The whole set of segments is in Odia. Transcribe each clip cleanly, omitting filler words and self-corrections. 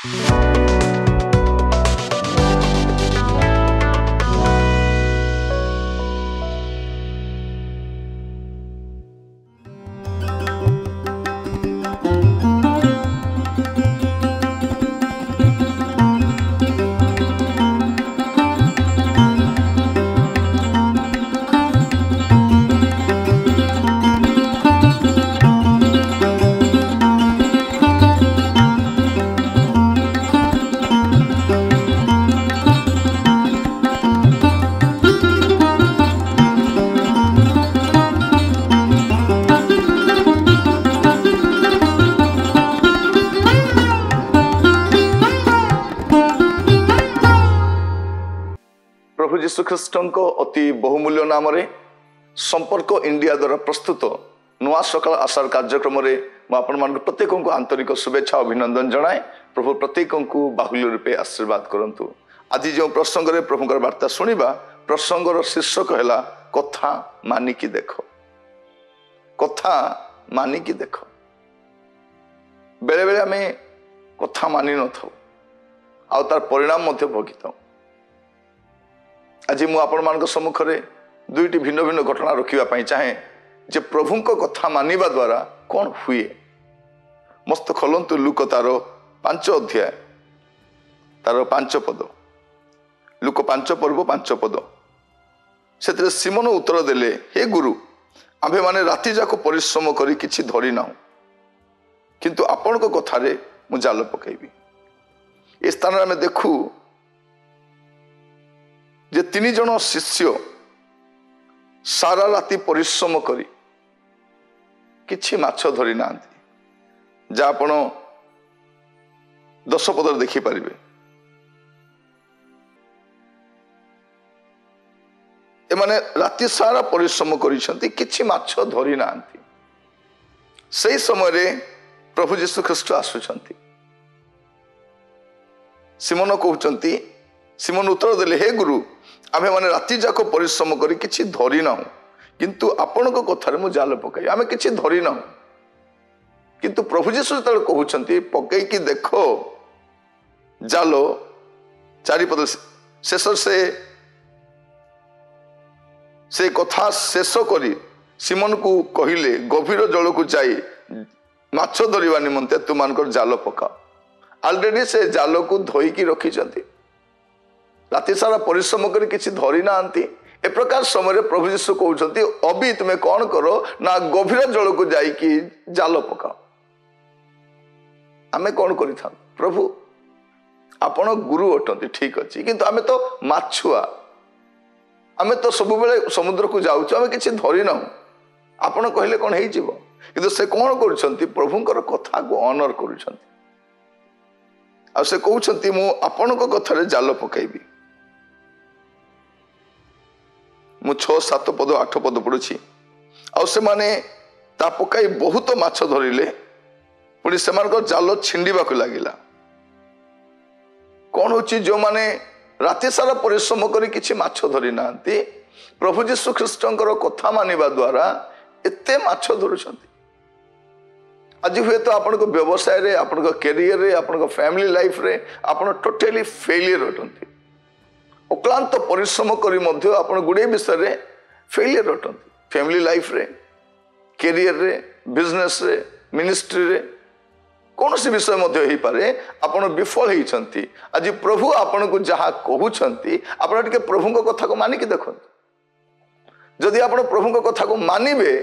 प्रभु जीशु ख्रीष्ट अति बहुमूल्य नाम संपर्क इंडिया द्वारा प्रस्तुत नुआ सकाल आशार कार्यक्रम में प्रत्येक को आंतरिक शुभेच्छा अभिनंदन जनाए। प्रभु प्रत्येक को बाहुल्य रूपे आशीर्वाद करंतु। आज जो प्रसंग रे प्रभुकर वार्ता शुणा प्रसंगर शीर्षक है कथा मानिकी देख। कथा मानिकी देख। बेले बेले आम कथा मानि न था आ तार परिणाम भोगी था। आज मुझे सम्मुख में दुईटी भिन्न भिन्न घटना रखापी चाहे जे प्रभु कथा मानिबा द्वारा कौन हुए। मस्त खोलंतु लुक तार 5 अध्याय तार 5 पद। लुक 5 पर्व 5 पद। से सिमोन उत्तर देले, हे गुरु, आम्भे माने राति जाक परिश्रम करी किछि धरी ना, किंतु आपण को कथारे मु जाल पकाइबी। ए स्थान आमे देखू जे 3 जन शिष्य सारा राति परिश्रम करी किछि माछ धरी ना, जा आपण 10 पदर देखि पारिबे। एमाने राति सारा परिश्रम करिसेंती किछि माछ धरी ना। सही समय रे प्रभु जीशु ख्रीष्ट आसुचंती। सिमोन कहउचंती, सिमोन उत्तर देले, हे गुरु, आमे माने राति जाक परिश्रम करी किछि धरी ना, किंतु आपण को कथारे मु जाल पकाई आमे किछि धरी ना। किंतु प्रभु जीशु तले कहउचंती, पकाई की देखो जाल। 4 पद शेष से कथा शेष करी सिमोन को कहिले, गभीर जल को जाई माछ धरिबा निमंते तुमानकर जाल पका। ऑलरेडी से जाल को धोईकी रखिचंती। राति सारा परिश्रम करी किछि धरी ना। ए प्रकार समय प्रभु जीशु कहउचंती, अभी तुमे कौन करो ना, गभीर जल को जाईकी जाल पका। आमे कौन करि था, प्रभु आपण गुरु अटंती, ठीक अछि, किंतु आमे तो माछुआ, आमे तो सब बेले समुद्र को जाउछु, आमे किछि धरी ना। आपण कहले कौन हेइ जिवो, किंतु से कौन करूछंती, प्रभुंकर कथा को ऑनर करूछंती। आ से कहउछंती, मु आपण को कथारे जाल पकाइबी। मु 6, 7 पद 8 पद पढ़ुछि। आ से माने ता पकाई बहुत माछ धरिले, पुणी से जाल छिंडिबा को लागिला। कौन होछि, जो माने राति सारा परिश्रम करी किछि माछ धरि नांती, प्रभु जीशु ख्रीष्टंकर कथा मानिबा द्वारा एते माछ धरुछंती। आज हुए तो आपण को व्यवसाय रे, आपण को कैरियर रे, आपण को फैमिली लाइफ रे आपण टोटली फेलियर अटंती। अक्लांत परिश्रम करी मध्य आपण गुडे विषय रे फेलियर अटंती। फैमिली लाइफ रे, कैरियर रे, बिजनेस रे, मिनिस्ट्री रे, कौन सी विषय मध्य ही पारे आपण विफल होइछंती। आज प्रभु आपण को जहा कहउछंती, आपण टिके प्रभु को कथा को मानिकी देखंतु। जदि आपण प्रभु को कथा को मानिबे,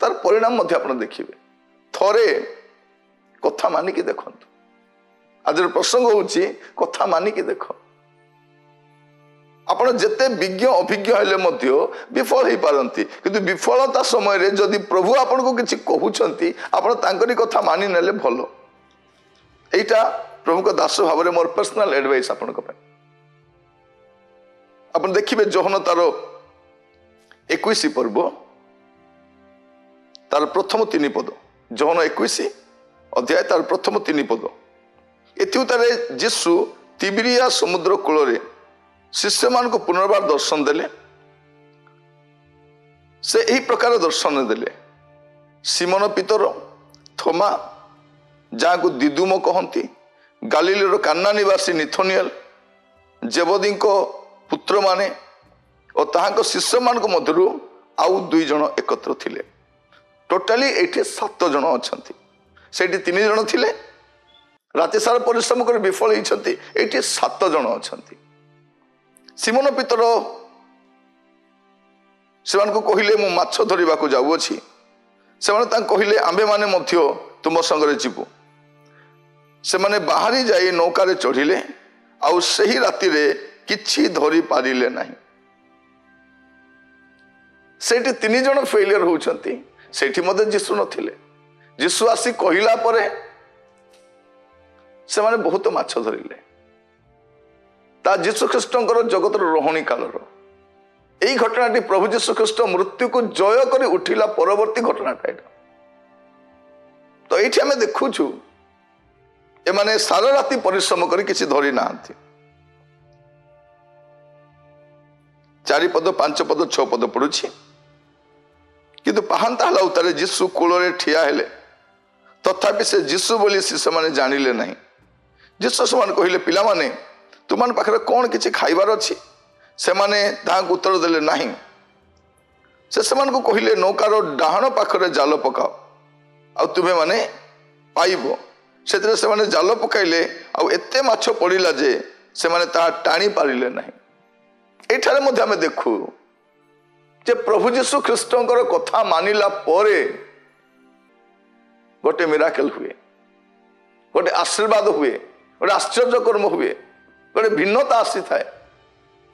तार परिणाम मध्य आपण देखिबे। थरे कथा मानिकी देखंतु। आज प्रसंग होउची कथा मानिकी देखो। आपण जेते विज्ञ अभिज्ञ हेले मध्य विफल ही पारंती, किंतु विफलता समय रे जदि प्रभु आपण को किछि कहउछंती, आपण तांकरी कथा मानि नेले भलो। एटा प्रभु को दास भाव रे मोर पर्सनल एडवाइस आपण को। आपण देखिबे जोहन तार 21 पर्व तार प्रथम 3 पद। जोहन 21 अध्याय तार प्रथम 3 पद। एथुतारे यीशु तिबिरिया समुद्र कूल रे शिष्य मान को पुनर्बार दर्शन देले। से यही प्रकार दर्शन देले। सिमोन पीतर, थोमा जहाँ को दिदुम कहती, ଗାଲିଲିର କାନା ନିବାସୀ ନିଥୋନିଏଲ, ଜେବଦୀ ପୁତ୍ର ମାନେ ଓ ତାହାଙ୍କ ଶିଷ୍ୟମାନଙ୍କ ମଧ୍ୟରୁ ଆଉ 2 ଜଣ ଏକତ୍ର ଥିଲେ। ଟୋଟାଲି ଏଇଠି 7 ଜଣ ଅଛନ୍ତି। ସେଇଠି 3 ଜଣ ଥିଲେ, ରାତି ସାରା ପରିଶ୍ରମ କରି ବିଫଳ ହେଇଛନ୍ତି। ଏଇଠି 7 ଜଣ ଅଛନ୍ତି। ସିମୋନ ପିତର ସେମାନଙ୍କୁ କହିଲେ, ମୁଁ ମାଛ ଧରିବାକୁ ଯାଉଅଛି। ସେମାନେ ତାଙ୍କୁ କହିଲେ, ଆମ୍ଭେମାନେ ମଧ୍ୟ ତୁମ ସଙ୍ଗରେ ଯିବୁ। ସେମାନେ ବାହାରି ଯାଇ ନୌକାରେ ଚଢ଼ିଲେ, ଆଉ ସେହି ରାତିରେ କିଛି ଧରି ପାରିଲେ ନାହିଁ। ସେଇଠି 3 ଜଣ ଫେଲିୟର ହଉଛନ୍ତି। ସେଇଠି ମଧ୍ୟ ଯୀଶୁ ନଥିଲେ। ଯୀଶୁ ଆସି କହିଲା ପରେ ସେମାନେ ବହୁତ ମାଛ ଧରିଲେ। ତା ଯୀଶୁ ଖ୍ରୀଷ୍ଟଙ୍କର ଜଗତର ରହଣୀ କାଳର ଏଇ ଘଟଣାଟି, ପ୍ରଭୁ ଯୀଶୁ ଖ୍ରୀଷ୍ଟ ମୃତ୍ୟୁକୁ ଜୟ କରି ଉଠିଲା ପରବର୍ତ୍ତୀ ଘଟଣାଟା ଏଇଟା। ତ ଏଇଠି ଆମେ ଦେଖୁଛୁ ଏମାନେ ସାରା ରାତି ପରିଶ୍ରମ କରି କିଛି ଧରି ନାହାନ୍ତି। 4 ପଦ 5 ପଦ 6 ପଦ ପଡୁଛି। କିନ୍ତୁ ପାହାନ୍ତା ହେଲା ଉତ୍ତାରେ ଯୀଶୁ କୂଳରେ ଠିଆ ହେଲେ, ତଥାପି ସେ ଯୀଶୁ ବୋଲି ଶିଷ୍ୟମାନେ ଜାଣିଲେ ନାହିଁ। ଯୀଶୁ ସେମାନେ କହିଲେ, ପିଲାମାନେ ତୁମମାନଙ୍କ ପାଖରେ କ'ଣ କିଛି ଖାଇବାର ଅଛି? ସେମାନେ ତାହାଙ୍କୁ ଉତ୍ତର ଦେଲେ, ନାହିଁ। ସେ ସେମାନଙ୍କୁ କହିଲେ, ନୌକାର ଡାହାଣ ପାଖରେ ଜାଲ ପକାଅ, ଆଉ ତୁମେମାନେ ପାଇବ। ସେଥିରେ ସେମାନେ ଜାଲ ପକାଇଲେ, ଆଉ ଏତେ ମାଛ ପଡ଼ିଲା ଯେ ସେମାନେ ତାହା ଟାଣି ପାରିଲେ ନାହିଁ। ଏଇଠାରେ ମଧ୍ୟ ଆମେ ଦେଖୁ ଯେ ପ୍ରଭୁ ଯୀଶୁ ଖ୍ରୀଷ୍ଟଙ୍କର କଥା ମାନିଲା ପରେ ଗୋଟେ ମିରାକେଲ ହୁଏ, ଗୋଟେ ଆଶୀର୍ବାଦ ହୁଏ, ଗୋଟେ ଆଶ୍ଚର୍ଯ୍ୟ କର୍ମ ହୁଏ, ଗୋଟେ ଭିନ୍ନତା ଆସିଥାଏ।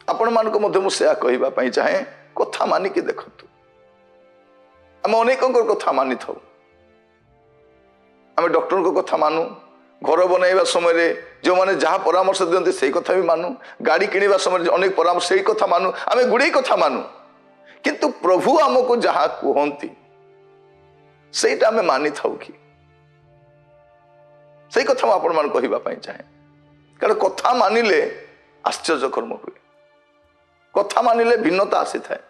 ଆପଣମାନଙ୍କୁ ମଧ୍ୟ ମୁଁ ସେୟା କହିବା ପାଇଁ ଚାହେଁ, କଥା ମାନିକି ଦେଖନ୍ତୁ। ଆମେ ଅନେକଙ୍କର କଥା ମାନିଥାଉ। ଆମେ ଡକ୍ଟରଙ୍କ କଥା ମାନୁ, ଘର ବନାଇବା ସମୟରେ ଯେଉଁମାନେ ଯାହା ପରାମର୍ଶ ଦିଅନ୍ତି ସେଇ କଥା ବି ମାନୁ, ଗାଡ଼ି କିଣିବା ସମୟରେ ଅନେକ ପରାମର୍ଶ ସେଇ କଥା ମାନୁ, ଆମେ ଗୁଡ଼ିଏ କଥା ମାନୁ। କିନ୍ତୁ ପ୍ରଭୁ ଆମକୁ ଯାହା କୁହନ୍ତି ସେଇଟା ଆମେ ମାନିଥାଉ କି? ସେଇ କଥା ମୁଁ ଆପଣମାନଙ୍କୁ କହିବା ପାଇଁ ଚାହେଁ। କାରଣ କଥା ମାନିଲେ ଆଶ୍ଚର୍ଯ୍ୟ କର୍ମ ହୁଏ, କଥା ମାନିଲେ ଭିନ୍ନତା ଆସିଥାଏ।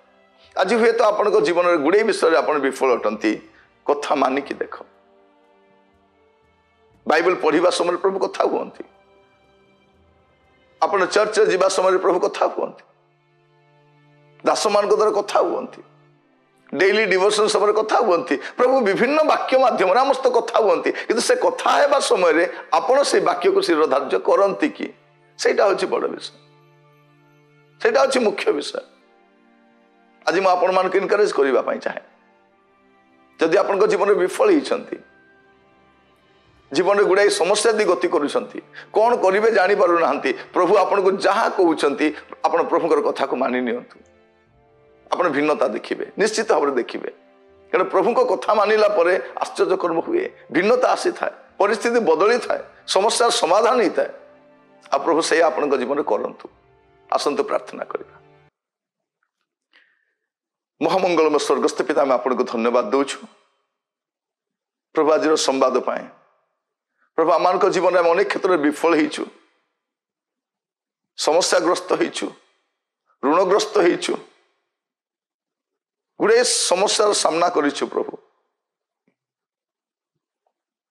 ଆଜି ହୁଏତ ଆପଣଙ୍କ ଜୀବନରେ ଗୁଡ଼ିଏ ବିଷୟରେ ଆପଣ ବିଫଳ ଅଟନ୍ତି। କଥା ମାନିକି ଦେଖ। ବାଇବେଲ ପଢିବା ସମୟରେ ପ୍ରଭୁ କଥା ହୁଅନ୍ତି। ଆପଣ ଚର୍ଚ୍ଚରେ ଯିବା ସମୟରେ ପ୍ରଭୁ କଥା ହୁଅନ୍ତି। ଦାସମାନଙ୍କ ଦ୍ୱାରା କଥା ହୁଅନ୍ତି। ଡେଇଲି ଡିଭୋସନ ସମୟରେ କଥା ହୁଅନ୍ତି। ପ୍ରଭୁ ବିଭିନ୍ନ ବାକ୍ୟ ମାଧ୍ୟମରେ ଆମ ସହିତ କଥା ହୁଅନ୍ତି। କିନ୍ତୁ ସେ କଥା ହେବା ସମୟରେ ଆପଣ ସେଇ ବାକ୍ୟକୁ ଶିରୋଧାର୍ଯ୍ୟ କରନ୍ତି କି? ସେଇଟା ହେଉଛି ବଡ଼ ବିଷୟ, ସେଇଟା ହେଉଛି ମୁଖ୍ୟ ବିଷୟ। ଆଜି ମୁଁ ଆପଣମାନଙ୍କୁ ଏନକରେଜ କରିବା ପାଇଁ ଚାହେଁ, ଯଦି ଆପଣଙ୍କ ଜୀବନରେ ବିଫଳ ହେଇଛନ୍ତି, ଜୀବନରେ ଗୁଡ଼ାଏ ସମସ୍ୟା ଦେଇ ଗତି କରୁଛନ୍ତି, କ'ଣ କରିବେ ଜାଣିପାରୁନାହାନ୍ତି, ପ୍ରଭୁ ଆପଣଙ୍କୁ ଯାହା କହୁଛନ୍ତି ଆପଣ ପ୍ରଭୁଙ୍କର କଥାକୁ ମାନି ନିଅନ୍ତୁ। ଆପଣ ଭିନ୍ନତା ଦେଖିବେ, ନିଶ୍ଚିତ ଭାବରେ ଦେଖିବେ। କାରଣ ପ୍ରଭୁଙ୍କ କଥା ମାନିଲା ପରେ ଆଶ୍ଚର୍ଯ୍ୟ କର୍ମ ହୁଏ, ଭିନ୍ନତା ଆସିଥାଏ, ପରିସ୍ଥିତି ବଦଳିଥାଏ, ସମସ୍ୟାର ସମାଧାନ ହେଇଥାଏ। ଆଉ ପ୍ରଭୁ ସେଇଆ ଆପଣଙ୍କ ଜୀବନରେ କରନ୍ତୁ। ଆସନ୍ତୁ ପ୍ରାର୍ଥନା କରିବା। ମହାମଙ୍ଗଳମୟ ସ୍ୱର୍ଗସ୍ଥ ପିତା, ଆମେ ଆପଣଙ୍କୁ ଧନ୍ୟବାଦ ଦେଉଛୁ ପ୍ରଭୁ ଆଜିର ସମ୍ବାଦ ପାଇଁ। ପ୍ରଭୁ ଆମମାନଙ୍କ ଜୀବନରେ ଆମେ ଅନେକ କ୍ଷେତ୍ରରେ ବିଫଳ ହେଇଛୁ, ସମସ୍ୟାଗ୍ରସ୍ତ ହେଇଛୁ, ଋଣଗ୍ରସ୍ତ ହେଇଛୁ, ଗୁଡ଼ାଏ ସମସ୍ୟାର ସାମ୍ନା କରିଛୁ ପ୍ରଭୁ।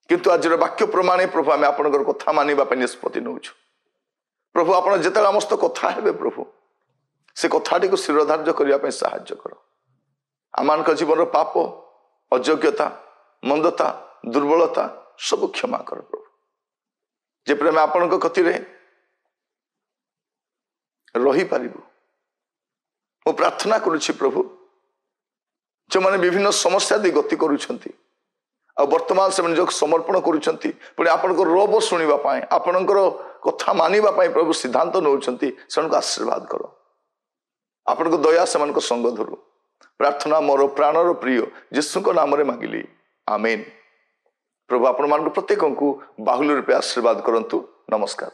କିନ୍ତୁ ଆଜିର ବାକ୍ୟ ପ୍ରମାଣେ ପ୍ରଭୁ ଆମେ ଆପଣଙ୍କର କଥା ମାନିବା ପାଇଁ ନିଷ୍ପତ୍ତି ନେଉଛୁ। ପ୍ରଭୁ ଆପଣ ଯେତେବେଳେ ଆମ ସହିତ କଥା ହେବେ ପ୍ରଭୁ, ସେ କଥାଟିକୁ ଶିରୋଧାର୍ଯ୍ୟ କରିବା ପାଇଁ ସାହାଯ୍ୟ କର। ଆମମାନଙ୍କ ଜୀବନର ପାପ, ଅଯୋଗ୍ୟତା, ମନ୍ଦତା, ଦୁର୍ବଳତା ସବୁ କ୍ଷମା କର ପ୍ରଭୁ। ଯେପରି ଆମେ ଆପଣଙ୍କ କତିରେ ରହିପାରିବୁ। ମୁଁ ପ୍ରାର୍ଥନା କରୁଛି ପ୍ରଭୁ, ଯେଉଁମାନେ ବିଭିନ୍ନ ସମସ୍ୟା ଦେଇ ଗତି କରୁଛନ୍ତି ଆଉ ବର୍ତ୍ତମାନ ସେମାନେ ନିଜକୁ ସମର୍ପଣ କରୁଛନ୍ତି, ପୁଣି ଆପଣଙ୍କ ରବ ଶୁଣିବା ପାଇଁ, ଆପଣଙ୍କର କଥା ମାନିବା ପାଇଁ ପ୍ରଭୁ ସିଦ୍ଧାନ୍ତ ନେଉଛନ୍ତି, ସେମାନଙ୍କୁ ଆଶୀର୍ବାଦ କର। ଆପଣଙ୍କ ଦୟା ସେମାନଙ୍କ ସଙ୍ଗ ଧରୁ। ପ୍ରାର୍ଥନା ମୋର ପ୍ରାଣର ପ୍ରିୟ ଯୀଶୁଙ୍କ ନାମରେ ମାଗିଲି, ଆମେନ୍। ପ୍ରଭୁ ଆପଣମାନଙ୍କୁ ପ୍ରତ୍ୟେକଙ୍କୁ ବାହୁଲ୍ୟ ରୂପେ ଆଶୀର୍ବାଦ କରନ୍ତୁ। ନମସ୍କାର।